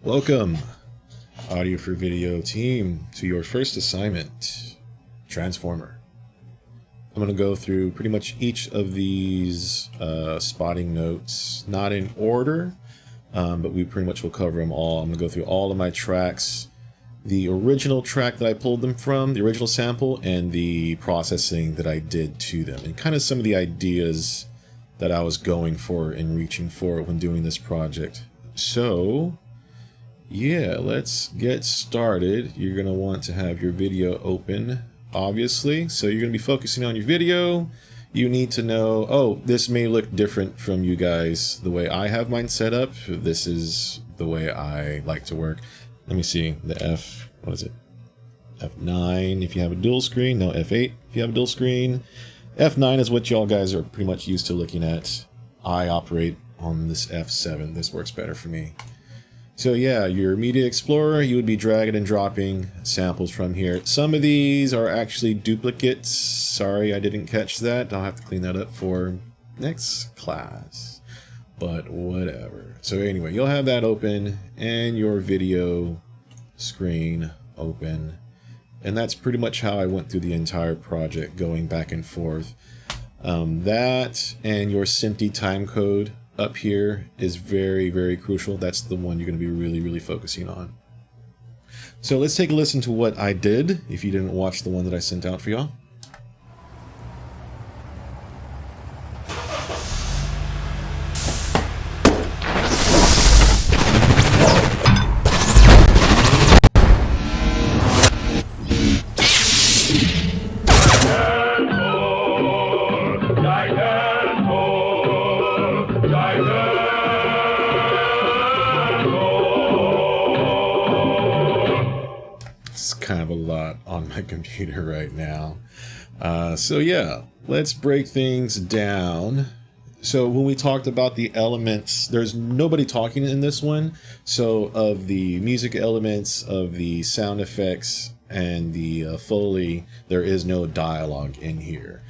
Welcome, Audio for Video team, to your first assignment, Transformer. I'm going to go through pretty much each of these spotting notes, not in order, but we pretty much will cover them all. I'm going to go through all of my tracks, the original track that I pulled them from, the original sample, and the processing that I did to them, and kind of some of the ideas that I was going for and reaching for when doing this project. So yeah, let's get started. You're going to want to have your video open, obviously. So you're going to be focusing on your video. You need to know, oh, this may look different from you guys the way I have mine set up. This is the way I like to work. Let me see, the F, what is it? F9 if you have a dual screen. No, F8 if you have a dual screen. F9 is what y'all guys are pretty much used to looking at. I operate on this F7. This works better for me. So yeah, your Media Explorer, you would be dragging and dropping samples from here. Some of these are actually duplicates. Sorry, I didn't catch that. I'll have to clean that up for next class. But whatever. So anyway, you'll have that open and your video screen open. And that's pretty much how I went through the entire project, going back and forth. That and your SMPTE timecode up here is very, very crucial. That's the one you're going to be really focusing on. So let's take a listen to what I did, if you didn't watch the one that I sent out for y'all. Kind of a lot on my computer right now. So yeah, let's break things down. So when we talked about the elements, there's nobody talking in this one. So of the music elements, of the sound effects, and the Foley, there is no dialogue in here.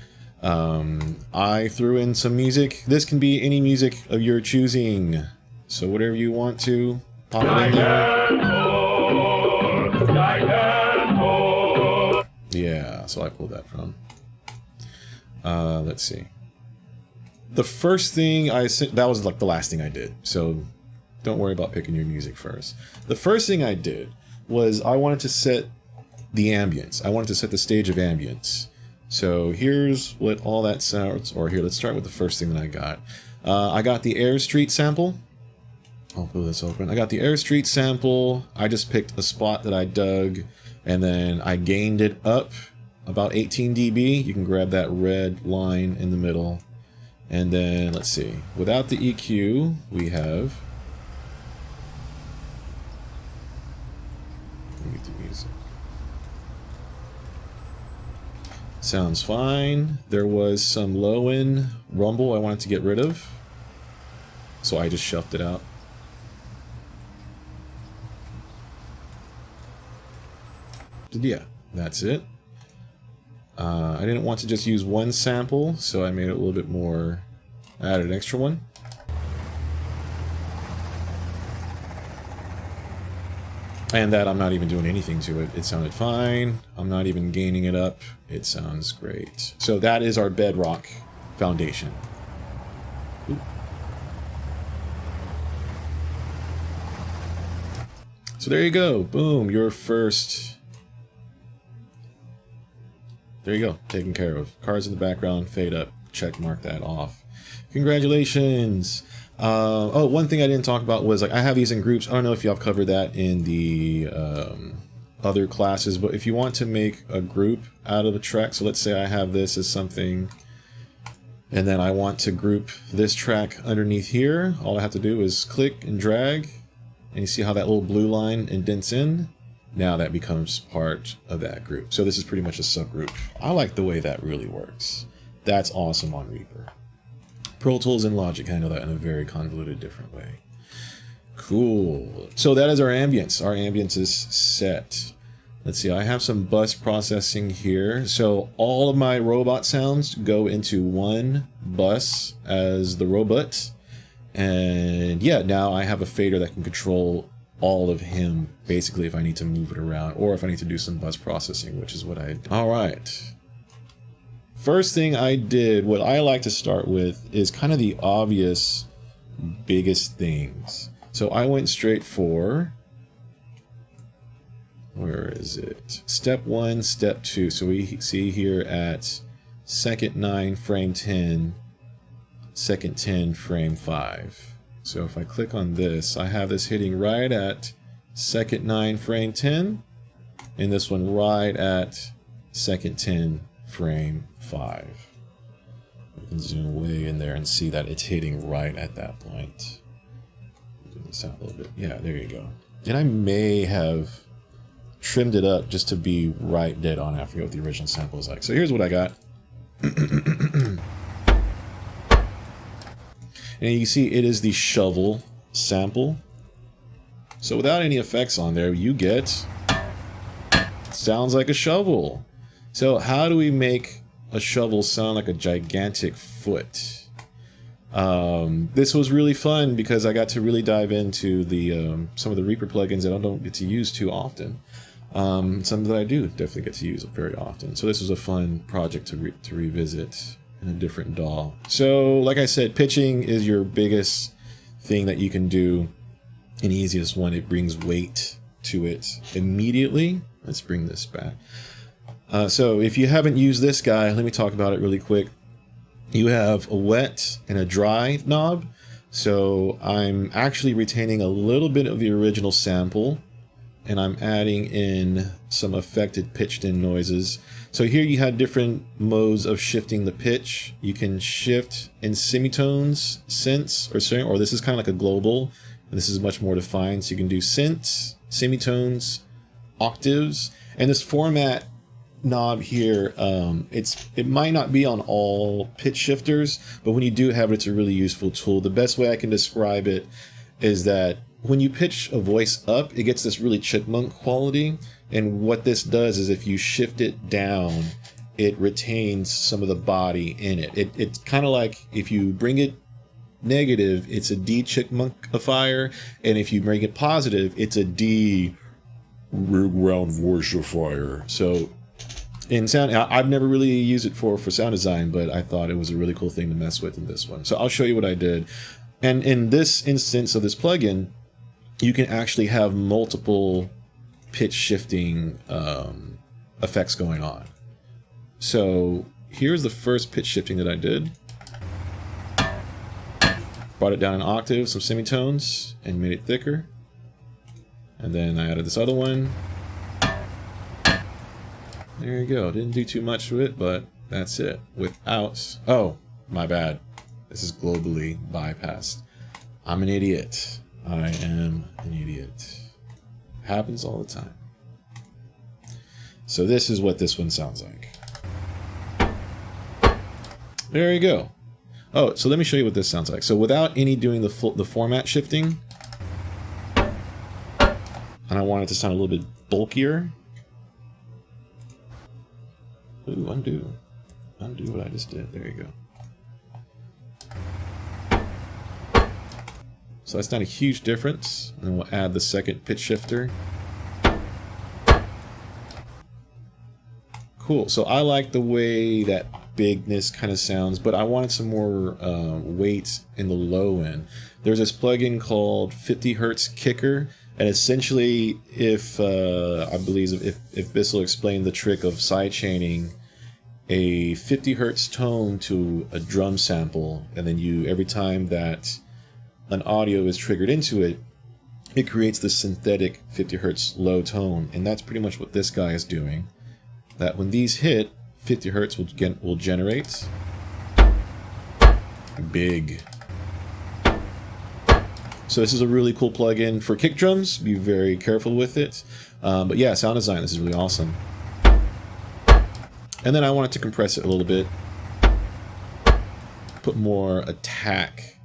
I threw in some music. This can be any music of your choosing. So whatever you want to, pop it in there. Yeah, so I pulled that from. Let's see. The first thing I sent, that was like the last thing I did. So don't worry about picking your music first. The first thing I did was I wanted to set the ambience. I wanted to set the stage of ambience. So here's what all that sounds, or here, let's start with the first thing that I got. I got the Air Street sample. I'll pull this open. I got the Air Street sample. I just picked a spot that I dug, and then I gained it up about 18 dB. You can grab that red line in the middle. And then, let's see, without the EQ, we have... Mute the music. Sounds fine. There was some low-end rumble I wanted to get rid of, so I just shuffled it out. Yeah, that's it. I didn't want to just use one sample, so I made it a little bit more, I added an extra one. And that I'm not even doing anything to it. It sounded fine. I'm not even gaining it up. It sounds great. So that is our bedrock foundation. Ooh. So there you go. Boom, your first... There you go, taken care of. Cars in the background, fade up, check mark that off. Congratulations. Oh, one thing I didn't talk about was, like, I have these in groups. I don't know if y'all covered that in the other classes, but if you want to make a group out of a track, so let's say I have this as something, and then I want to group this track underneath here, all I have to do is click and drag, and you see how that little blue line indents in? Now that becomes part of that group. So this is pretty much a subgroup. I like the way that really works. That's awesome on Reaper. Pro Tools and Logic handle that in a very convoluted, different way. Cool. So that is our ambience. Our ambience is set. Let's see, I have some bus processing here. So all of my robot sounds go into one bus as the robot. And yeah, now I have a fader that can control all of him, basically, if I need to move it around, or if I need to do some buzz processing, which is what I did. All right. First thing I did, what I like to start with, is kind of the obvious, biggest things. So I went straight for, where is it? Step 1, step 2. So we see here at second 9, frame 10, second 10, frame 5. So if I click on this, I have this hitting right at second 9, frame 10, and this one right at second 10, frame 5. You can zoom way in there and see that it's hitting right at that point. Zoom this out a little bit. Yeah, there you go. And I may have trimmed it up just to be right dead on. I forget what the original sample is like. So here's what I got. And you can see it is the shovel sample. So without any effects on there, you get sounds like a shovel. So how do we make a shovel sound like a gigantic foot? This was really fun because I got to really dive into the some of the Reaper plugins that I don't get to use too often. Some that I do definitely get to use very often. So this was a fun project to revisit in a different DAW. So like I said, pitching is your biggest thing that you can do, and easiest one. It brings weight to it immediately. Let's bring this back. So if you haven't used this guy, let me talk about it really quick. You have a wet and a dry knob. So I'm actually retaining a little bit of the original sample, and I'm adding in some affected pitched in noises. So here you have different modes of shifting the pitch. You can shift in semitones, synths, or this is kind of like a global, and this is much more defined. So you can do synths, semitones, octaves, and this format knob here, it might not be on all pitch shifters, but when you do have it, it's a really useful tool. The best way I can describe it is that when you pitch a voice up, it gets this really chipmunk quality, and what this does is if you shift it down, it retains some of the body in it. It's kind of like if you bring it negative, it's a D chipmunkifier, and if you bring it positive, it's a D round voiceifier. So in sound, I've never really used it for sound design, but I thought it was a really cool thing to mess with in this one. So I'll show you what I did. And in this instance of this plugin, you can actually have multiple pitch shifting effects going on. So here's the first pitch shifting that I did. Brought it down an octave, some semitones, and made it thicker. And then I added this other one. There you go. Didn't do too much with it, but that's it. Without... Oh, my bad. This is globally bypassed. I'm an idiot. I am an idiot. Happens all the time. So this is what this one sounds like. There you go. Oh, so let me show you what this sounds like. So without any doing the format shifting, and I want it to sound a little bit bulkier. Ooh, undo. Undo what I just did. There you go. So that's not a huge difference. And then we'll add the second pitch shifter. Cool. So I like the way that bigness kind of sounds, but I wanted some more weight in the low end. There's this plugin called 50 Hertz Kicker, and essentially, if I believe if Bissell explained the trick of sidechaining a 50 hertz tone to a drum sample, and then every time that an audio is triggered into it, it creates this synthetic 50 hertz low tone, and that's pretty much what this guy is doing. That when these hit, 50 hertz will generate big. So this is a really cool plugin for kick drums. Be very careful with it. But yeah, sound design, this is really awesome. And then I wanted to compress it a little bit. Put more attack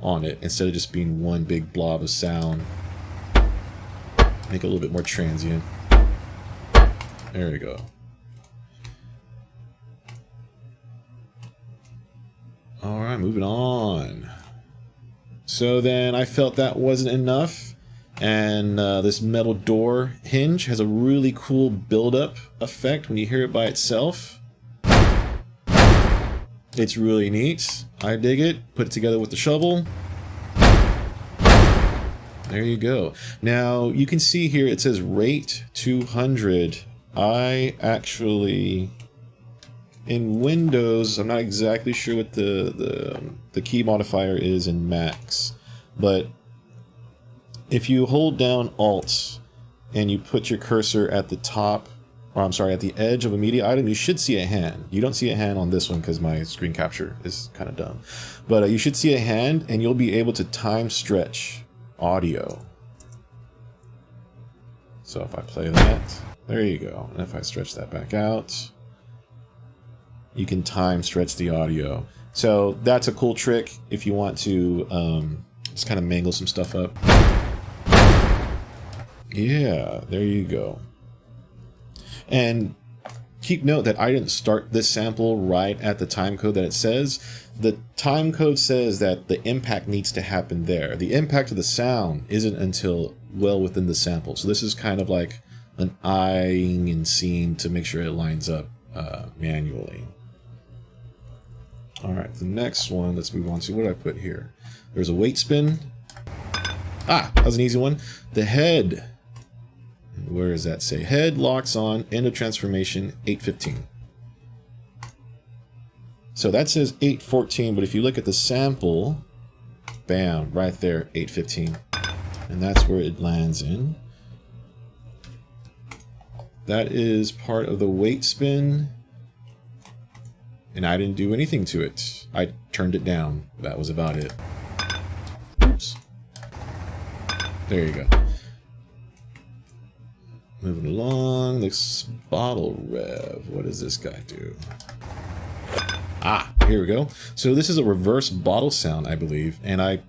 on it instead of just being one big blob of sound. Make it a little bit more transient. There we go. Alright, moving on. So then I felt that wasn't enough. And this metal door hinge has a really cool build-up effect when you hear it by itself. It's really neat. I dig it. Put it together with the shovel. There you go. Now, you can see here it says rate 200. I actually, in Windows, I'm not exactly sure what the key modifier is in Macs, but if you hold down Alt and you put your cursor at the top, or I'm sorry, at the edge of a media item, you should see a hand. You don't see a hand on this one because my screen capture is kind of dumb. But you should see a hand, and you'll be able to time stretch audio. So if I play that, there you go. And if I stretch that back out, you can time stretch the audio. So that's a cool trick if you want to just kind of mangle some stuff up. Yeah, there you go. And keep note that I didn't start this sample right at the time code that it says. The time code says that the impact needs to happen there. The impact of the sound isn't until well within the sample. So this is kind of like an eyeing and seeing to make sure it lines up manually. All right, the next one, let's move on to what did I put here? There's a weight spin. Ah, that was an easy one. The head. Where does that say? Head locks on, end of transformation, 815. So that says 814, but if you look at the sample, bam, right there, 815. And that's where it lands in. That is part of the weight spin. And I didn't do anything to it. I turned it down. That was about it. Oops. There you go. Moving along, this bottle rev. What does this guy do? Ah, here we go. So this is a reverse bottle sound, I believe, and I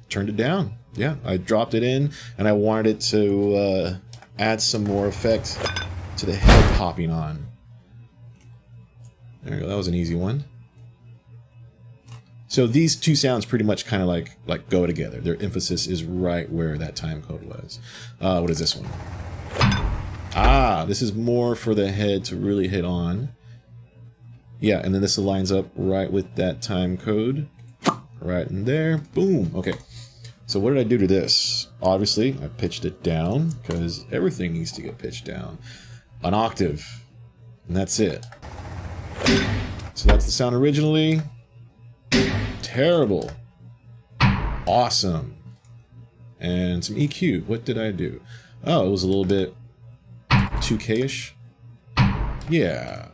turned it down. Yeah, I dropped it in, and I wanted it to add some more effect to the head hopping on. There you go. That was an easy one. So these two sounds pretty much kind of like go together. Their emphasis is right where that time code was. What is this one? Ah, this is more for the head to really hit on. Yeah, and then this lines up right with that time code. Right in there. Boom. Okay. So what did I do to this? Obviously, I pitched it down because everything needs to get pitched down. An octave. And that's it. So that's the sound originally. Terrible. Awesome. And some EQ. What did I do? Oh, it was a little bit 2K-ish. Yeah.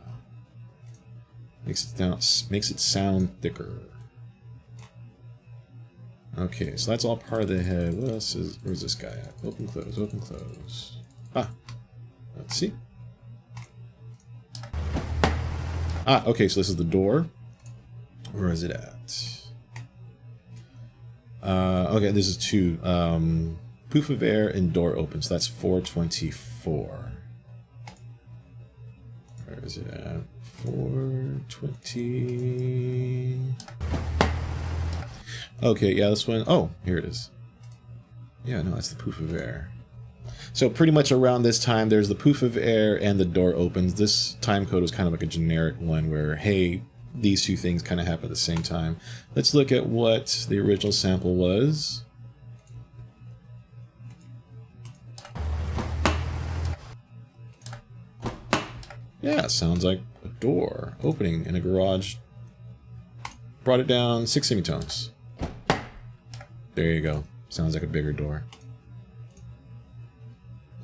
Makes it sound thicker. Okay, so that's all part of the head. What else is, where's this guy at? Open, close, open, close. Ah, let's see. Ah, okay, so this is the door. Where is it at? Okay, this is two. Poof of air and door open, so that's 424. Where is it at? 420. Okay, yeah, this one. Oh, here it is. Yeah, no, that's the poof of air. So pretty much around this time, there's the poof of air and the door opens. This time code was kind of like a generic one where, hey, these two things kind of happen at the same time. Let's look at what the original sample was. Yeah, it sounds like a door opening in a garage. Brought it down 6 semitones. There you go. Sounds like a bigger door.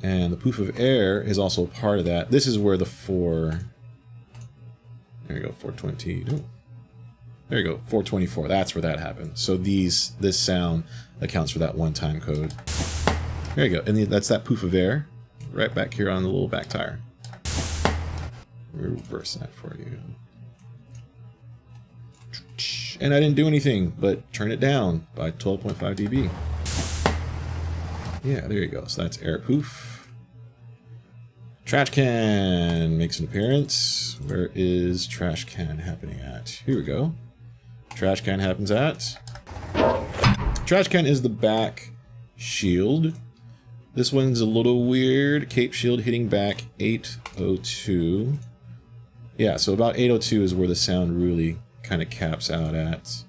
And the poof of air is also part of that. This is where the 4... There you go, 420. No. There you go, 424. That's where that happened. So this sound accounts for that one time code. There you go. And that's that poof of air right back here on the little back tire. Reverse that for you. And I didn't do anything but turn it down by 12.5 dB. Yeah, there you go. So that's air poof. Trash can makes an appearance. Where is trash can happening at? Here we go. Trash can happens at. Trash can is the back shield. This one's a little weird. Cape shield hitting back 802. Yeah, so about 802 is where the sound really kind of caps out at.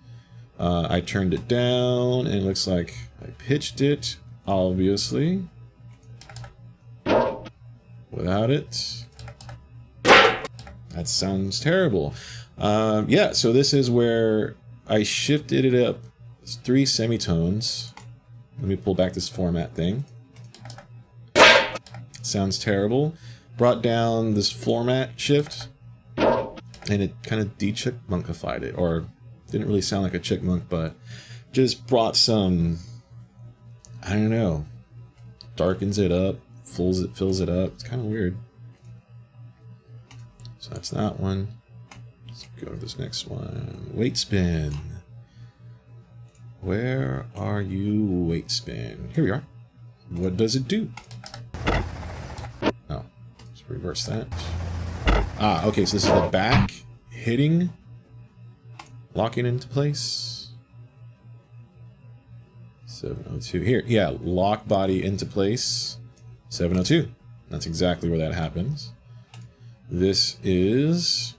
I turned it down, and it looks like I pitched it, obviously. Without it. That sounds terrible. Yeah, so this is where I shifted it up 3 semitones. Let me pull back this format thing. Sounds terrible. Brought down this format shift, and it kind of de-chickmunkified it, or didn't really sound like a chickmunk, but just brought some, I don't know, darkens it up, fills it up. It's kind of weird. So that's that one. Let's go to this next one. Weight spin. Where are you, weight spin? Here we are. What does it do? Oh, let's reverse that. Ah, okay, so this is the back hitting, locking into place. 702. Here, yeah, lock body into place. 702. That's exactly where that happens. This is,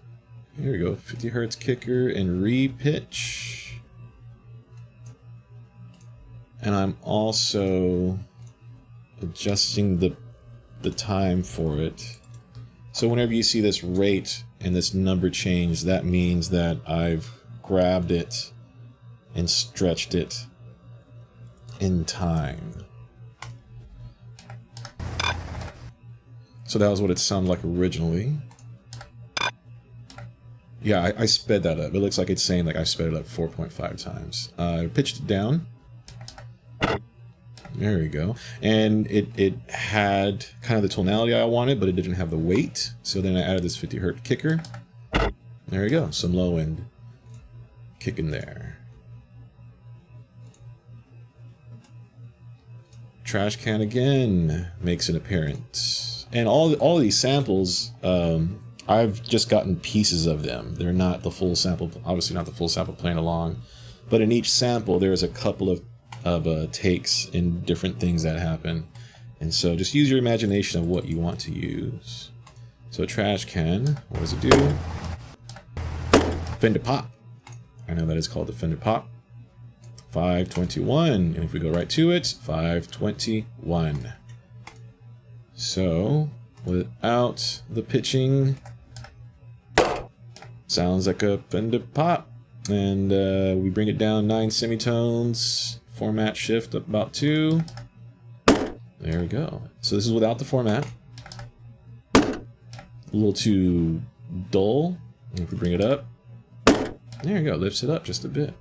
here we go, 50 hertz kicker and re-pitch. And I'm also adjusting the time for it. So whenever you see this rate and this number change, that means that I've grabbed it and stretched it in time. So that was what it sounded like originally. Yeah, I sped that up. It looks like it's saying like I sped it up 4.5 times. I pitched it down. There we go. And it had kind of the tonality I wanted, but it didn't have the weight. So then I added this 50 hertz kicker. There we go. Some low end kick in there. Trash can again makes an appearance. And all these samples, I've just gotten pieces of them. They're not the full sample, obviously not the full sample playing along. But in each sample, there's a couple of takes in different things that happen. And so just use your imagination of what you want to use. So a trash can, what does it do? Fender pop. I know that is called the Fender pop. 521. And if we go right to it, 521. So without the pitching, sounds like a Fender pop. And we bring it down 9 semitones. Format shift up about 2. There we go. So this is without the format. A little too dull. And if we bring it up, there you go, lifts it up just a bit.